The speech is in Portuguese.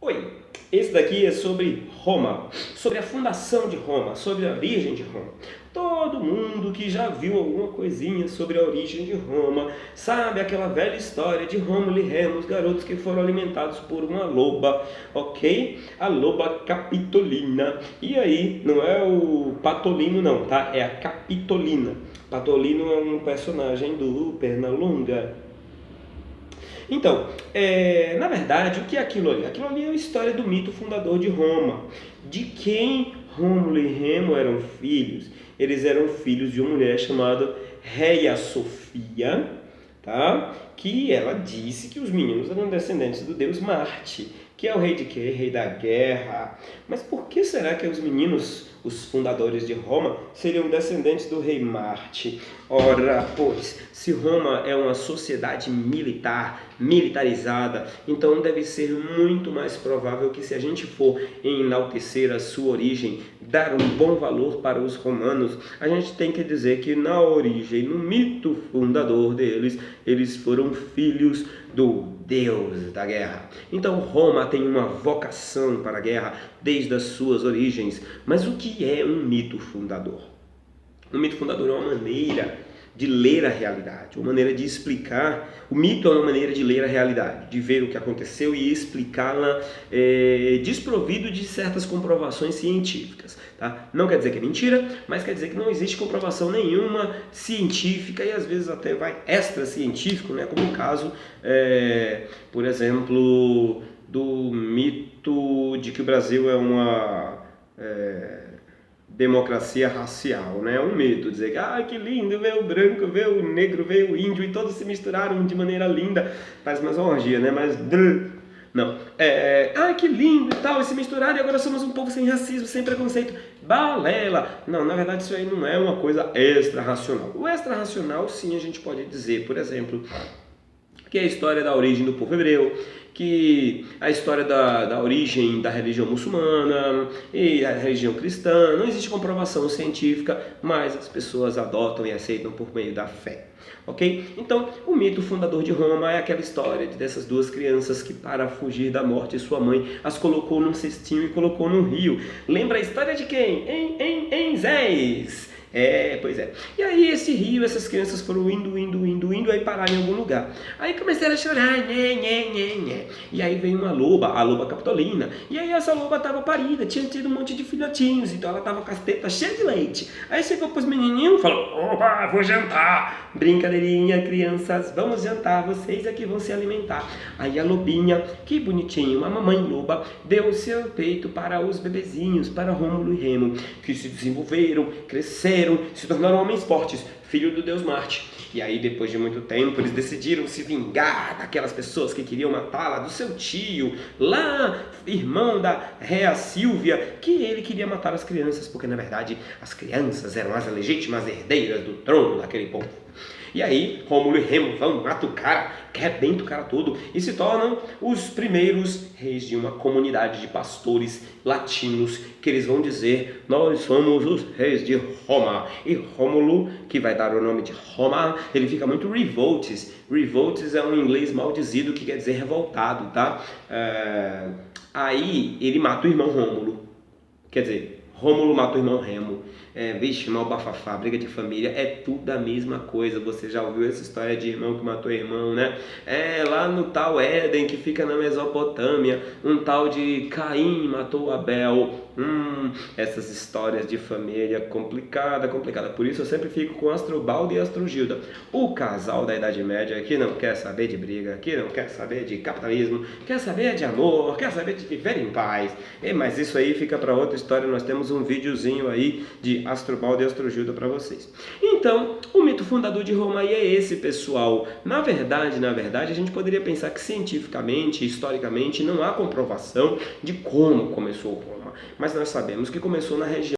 Oi, esse daqui é sobre Roma, sobre a fundação de Roma, sobre a origem de Roma. Todo mundo que já viu alguma coisinha sobre a origem de Roma sabe aquela velha história de Rômulo e Remo, os garotos que foram alimentados por uma loba, ok? A loba Capitolina. E aí, não é o Patolino não, tá? É a Capitolina. Patolino é um personagem do Pernalonga. Então, na verdade, o que é aquilo ali? Aquilo ali é a história do mito fundador de Roma. De quem Rômulo e Remo eram filhos? Eles eram filhos de uma mulher chamada Reia Sofia, tá? Que ela disse que os meninos eram descendentes do deus Marte, que é o rei de quê? Rei da guerra. Mas por que será que os meninos, os fundadores de Roma, seriam descendentes do rei Marte? Ora, pois, se Roma é uma sociedade militarizada, então deve ser muito mais provável que, se a gente for enaltecer a sua origem, dar um bom valor para os romanos, a gente tem que dizer que na origem, no mito fundador deles, eles foram filhos do deus da guerra. Então Roma tem uma vocação para a guerra desde as suas origens. Mas o que é um mito fundador? Um mito fundador é uma maneira de ler a realidade, uma maneira de explicar. O mito é uma maneira de ler a realidade, de ver o que aconteceu e explicá-la desprovido de certas comprovações científicas. Tá? Não quer dizer que é mentira, mas quer dizer que não existe comprovação nenhuma científica e às vezes até vai extra-científico, né? Como o caso, por exemplo, do mito de que o Brasil é uma democracia racial, né? Um mito, dizer que que lindo, veio o branco, veio o negro, veio o índio e todos se misturaram de maneira linda. Parece mais uma orgia, né? Mas não. Que lindo e tal, e se misturaram e agora somos um povo sem racismo, sem preconceito. Balela! Não, na verdade isso aí não é uma coisa extra-racional. O extra-racional, sim, a gente pode dizer, por exemplo, que é a história da origem do povo hebreu, que a história da origem da religião muçulmana e a religião cristã. Não existe comprovação científica, mas as pessoas adotam e aceitam por meio da fé. Ok? Então, o mito fundador de Roma é aquela história dessas duas crianças que, para fugir da morte de sua mãe, as colocou num cestinho e colocou no rio. Lembra a história de quem? Em Zés. Pois é. E aí esse rio, essas crianças foram indo, aí pararam em algum lugar. Aí começaram a chorar, né. E aí veio uma loba, a loba Capitolina. E aí essa loba estava parida, tinha tido um monte de filhotinhos, então ela estava com as tetas cheias de leite. Aí chegou pros menininhos e falou: opa, vou jantar. Brincadeirinha, crianças, vamos jantar, vocês é que vão se alimentar. Aí a lobinha, que bonitinho, a mamãe loba, deu seu peito para os bebezinhos, para Rômulo e Remo, que se desenvolveram, cresceram, se tornaram homens fortes, filho do deus Marte. E aí, depois de muito tempo, eles decidiram se vingar daquelas pessoas que queriam matá-la, do seu tio, lá, irmão da Réa Sílvia, que ele queria matar as crianças, porque na verdade as crianças eram as legítimas herdeiras do trono daquele povo. E aí, Rômulo e Remo vão, matam o cara, arrebentam o cara todo e se tornam os primeiros reis de uma comunidade de pastores latinos, que eles vão dizer: nós somos os reis de Roma. E Rômulo, que vai dar o nome de Roma, ele fica muito revoltes. Revoltes é um inglês maldizido que quer dizer revoltado, tá? Aí ele mata o irmão Rômulo. Quer dizer, Rômulo mata o irmão Remo. Vixe, mal bafafá, briga de família, é tudo a mesma coisa. Você já ouviu essa história de irmão que matou irmão, né? Lá no tal Éden, que fica na Mesopotâmia, um tal de Caim matou Abel. Essas histórias de família, complicada. Por isso eu sempre fico com Astrobaldo e Astrogilda, o casal da Idade Média que não quer saber de briga, que não quer saber de capitalismo, quer saber de amor, quer saber de viver em paz. Mas isso aí fica para outra história. Nós temos um videozinho aí de Astrobaldo e Astrogilda para vocês. Então, o mito fundador de Roma aí é esse, pessoal. Na verdade, a gente poderia pensar que cientificamente, historicamente, não há comprovação de como começou Roma, mas nós sabemos que começou na região